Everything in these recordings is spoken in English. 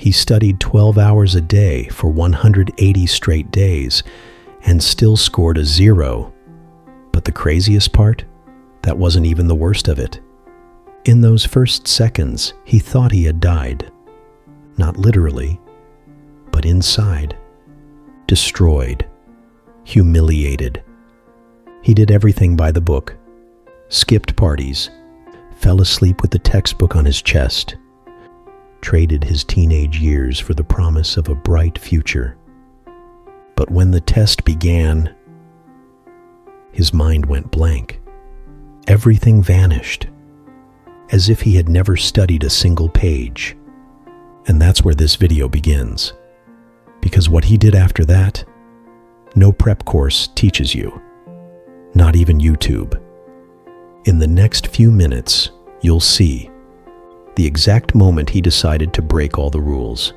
He studied 12 hours a day for 180 straight days and still scored a 0. But the craziest part? That wasn't even the worst of it. In those first seconds, he thought he had died. Not literally, but inside. Destroyed. Humiliated. He did everything by the book. Skipped parties. Fell asleep with the textbook on his chest. Traded his teenage years for the promise of a bright future. But when the test began, his mind went blank. Everything vanished, as if he had never studied a single page. And that's where this video begins. Because what he did after that, no prep course teaches you. Not even YouTube. In the next few minutes, you'll see the exact moment he decided to break all the rules.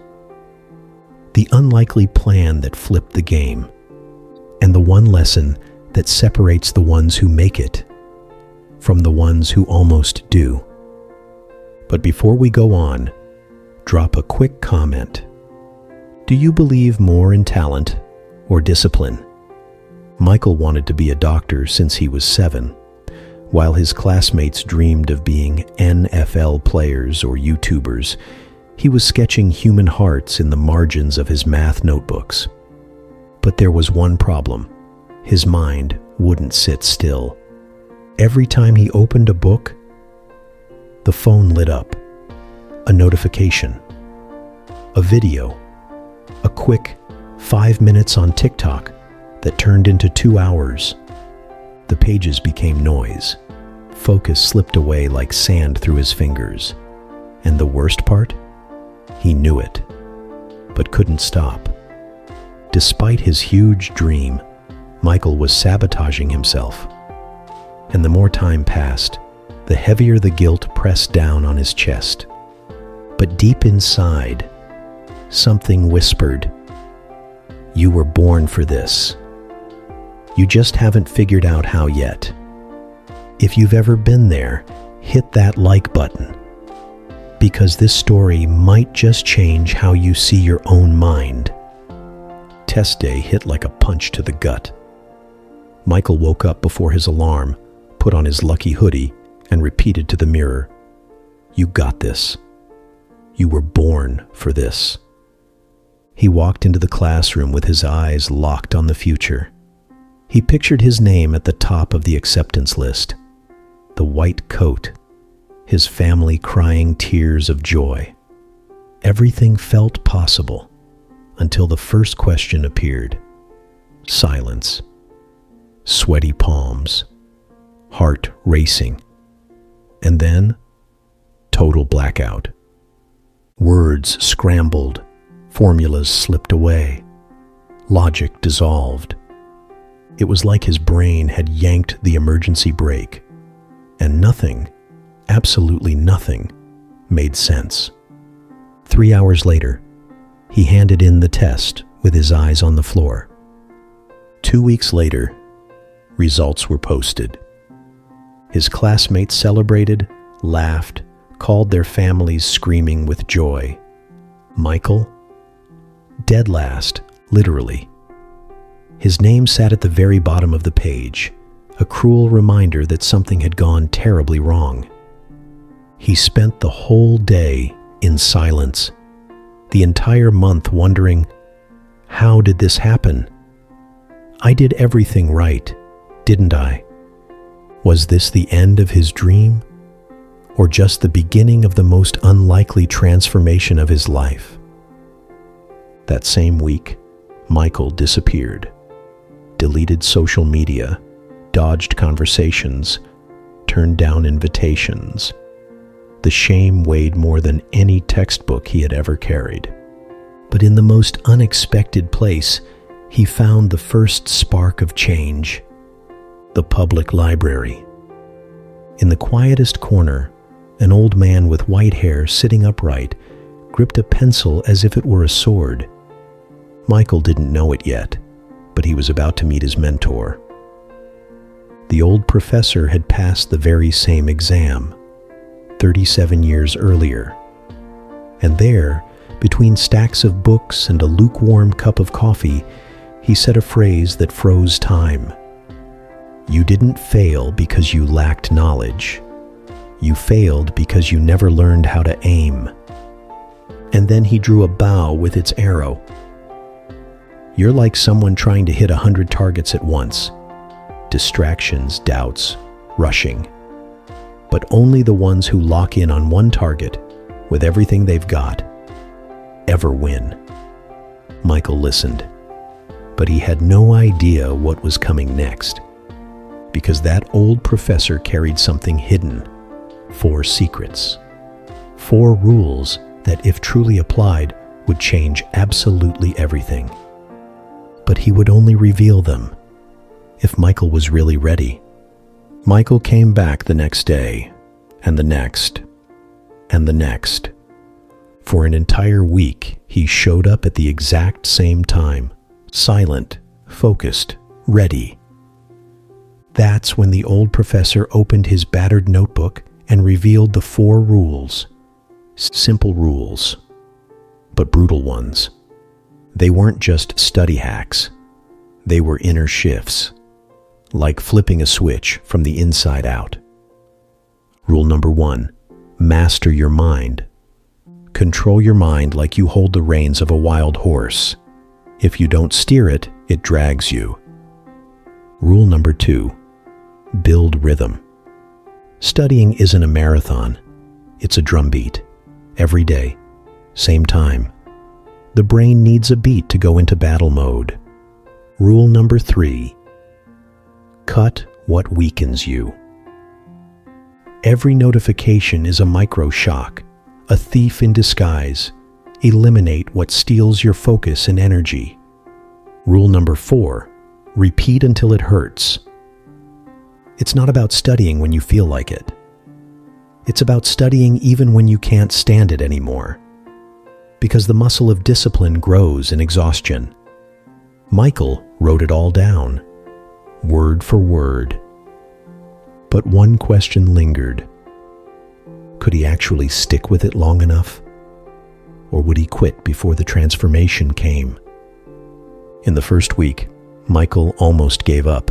The unlikely plan that flipped the game. And the one lesson that separates the ones who make it from the ones who almost do. But before we go on, drop a quick comment. Do you believe more in talent or discipline? Michael wanted to be a doctor since he was 7, while his classmates dreamed of being NFL players or YouTubers. He was sketching human hearts in the margins of his math notebooks. But there was one problem. His mind wouldn't sit still. Every time he opened a book, the phone lit up. A notification. A video. A quick 5 minutes on TikTok that turned into 2 hours. The pages became noise. Focus slipped away like sand through his fingers. And the worst part? He knew it, but couldn't stop. Despite his huge dream, Michael was sabotaging himself. And the more time passed, the heavier the guilt pressed down on his chest. But deep inside, something whispered, "You were born for this. You just haven't figured out how yet." If you've ever been there, hit that like button. Because this story might just change how you see your own mind. Test day hit like a punch to the gut. Michael woke up before his alarm, put on his lucky hoodie, and repeated to the mirror, "You got this. You were born for this." He walked into the classroom with his eyes locked on the future. He pictured his name at the top of the acceptance list. The white coat. His family crying tears of joy. Everything felt possible until the first question appeared. Silence. Sweaty palms. Heart racing. And then, total blackout. Words scrambled. Formulas slipped away. Logic dissolved. It was like his brain had yanked the emergency brake, and nothing, absolutely nothing, made sense. 3 hours later, he handed in the test with his eyes on the floor. 2 weeks later, results were posted. His classmates celebrated, laughed, called their families screaming with joy. Michael? Dead last, literally. His name sat at the very bottom of the page, a cruel reminder that something had gone terribly wrong. He spent the whole day in silence, the entire month wondering, how did this happen? I did everything right, didn't I? Was this the end of his dream, or just the beginning of the most unlikely transformation of his life? That same week, Michael disappeared, deleted social media, dodged conversations, turned down invitations. The shame weighed more than any textbook he had ever carried. But in the most unexpected place, he found the first spark of change: the public library. In the quietest corner, an old man with white hair sitting upright gripped a pencil as if it were a sword. Michael didn't know it yet, but he was about to meet his mentor. The old professor had passed the very same exam, 37 years earlier. And there, Between stacks of books and a lukewarm cup of coffee, he said a phrase that froze time. You didn't fail because you lacked knowledge. You failed because you never learned how to aim. And then he drew a bow with its arrow. You're like someone trying to hit 100 targets at once. Distractions, doubts, rushing. But only the ones who lock in on one target with everything they've got ever win. Michael listened, but he had no idea what was coming next, because that old professor carried something hidden. 4 secrets. 4 rules that, if truly applied, would change absolutely everything. But he would only reveal them if Michael was really ready. Michael came back the next day, and the next, and the next. For an entire week, he showed up at the exact same time, silent, focused, ready. That's when the old professor opened his battered notebook and revealed the 4 rules. Simple rules, but brutal ones. They weren't just study hacks. They were inner shifts, like flipping a switch from the inside out. Rule number 1, master your mind. Control your mind like you hold the reins of a wild horse. If you don't steer it, it drags you. Rule number 2, build rhythm. Studying isn't a marathon. It's a drumbeat. Every day, same time. The brain needs a beat to go into battle mode. Rule number 3, cut what weakens you. Every notification is a micro shock, a thief in disguise. Eliminate what steals your focus and energy. Rule number 4, repeat until it hurts. It's not about studying when you feel like it. It's about studying even when you can't stand it anymore. Because the muscle of discipline grows in exhaustion. Michael wrote it all down, word for word. But one question lingered. Could he actually stick with it long enough? Or would he quit before the transformation came? In the first week, Michael almost gave up.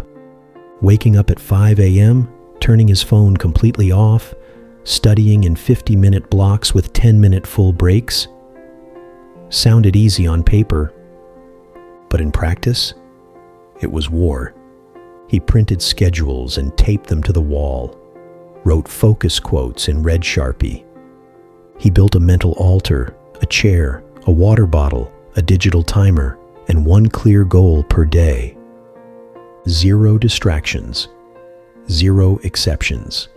Waking up at 5 a.m., turning his phone completely off, studying in 50-minute blocks with 10-minute full breaks. Sounded easy on paper, but in practice, it was war. He printed schedules and taped them to the wall, wrote focus quotes in red Sharpie. He built a mental altar, a chair, a water bottle, a digital timer, and one clear goal per day. 0 distractions, 0 exceptions.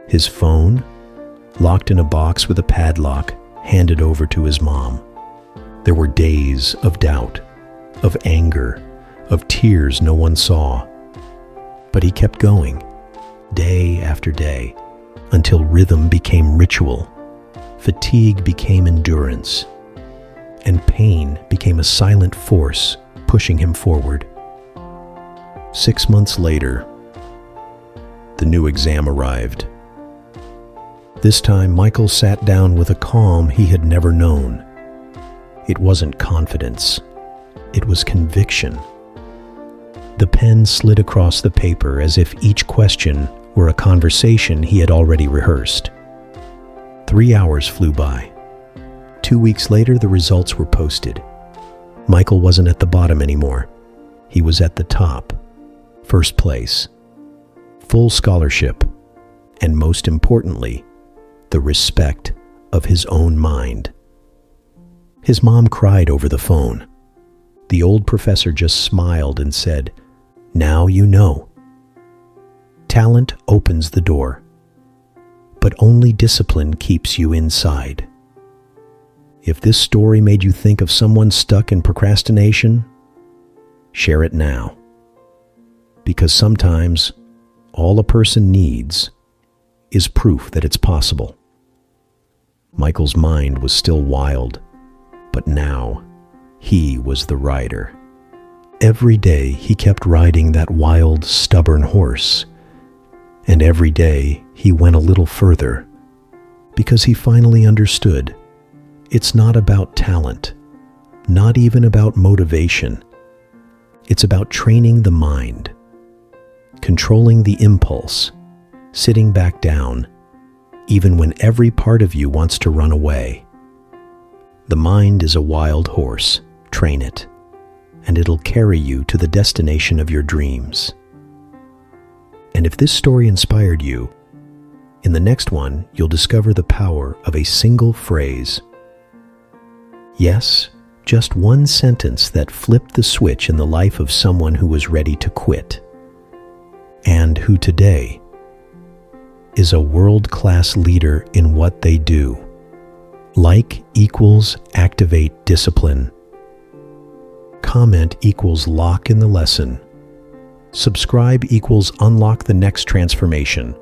His phone, locked in a box with a padlock, handed over to his mom. There were days of doubt, of anger, of tears no one saw. But he kept going, day after day, until rhythm became ritual, fatigue became endurance, and pain became a silent force pushing him forward. 6 months later, the new exam arrived. This time, Michael sat down with a calm he had never known. It wasn't confidence. It was conviction. The pen slid across the paper as if each question were a conversation he had already rehearsed. 3 hours flew by. 2 weeks later, the results were posted. Michael wasn't at the bottom anymore. He was at the top. First place. Full scholarship. And most importantly, the respect of his own mind. His mom cried over the phone. The old professor just smiled and said, "Now you know. Talent opens the door, but only discipline keeps you inside." If this story made you think of someone stuck in procrastination, share it now. Because sometimes all a person needs is proof that it's possible. Michael's mind was still wild, but now he was the rider. Every day he kept riding that wild, stubborn horse. And every day he went a little further, because he finally understood It's not about talent, not even about motivation. It's about training the mind, controlling the impulse, sitting back down, even when every part of you wants to run away. The mind is a wild horse. Train it, and it'll carry you to the destination of your dreams. And if this story inspired you, in the next one, you'll discover the power of a single phrase. Yes, just one sentence that flipped the switch in the life of someone who was ready to quit, and who today is a world-class leader in what they do. Like equals activate discipline. Comment equals lock in the lesson. Subscribe equals unlock the next transformation.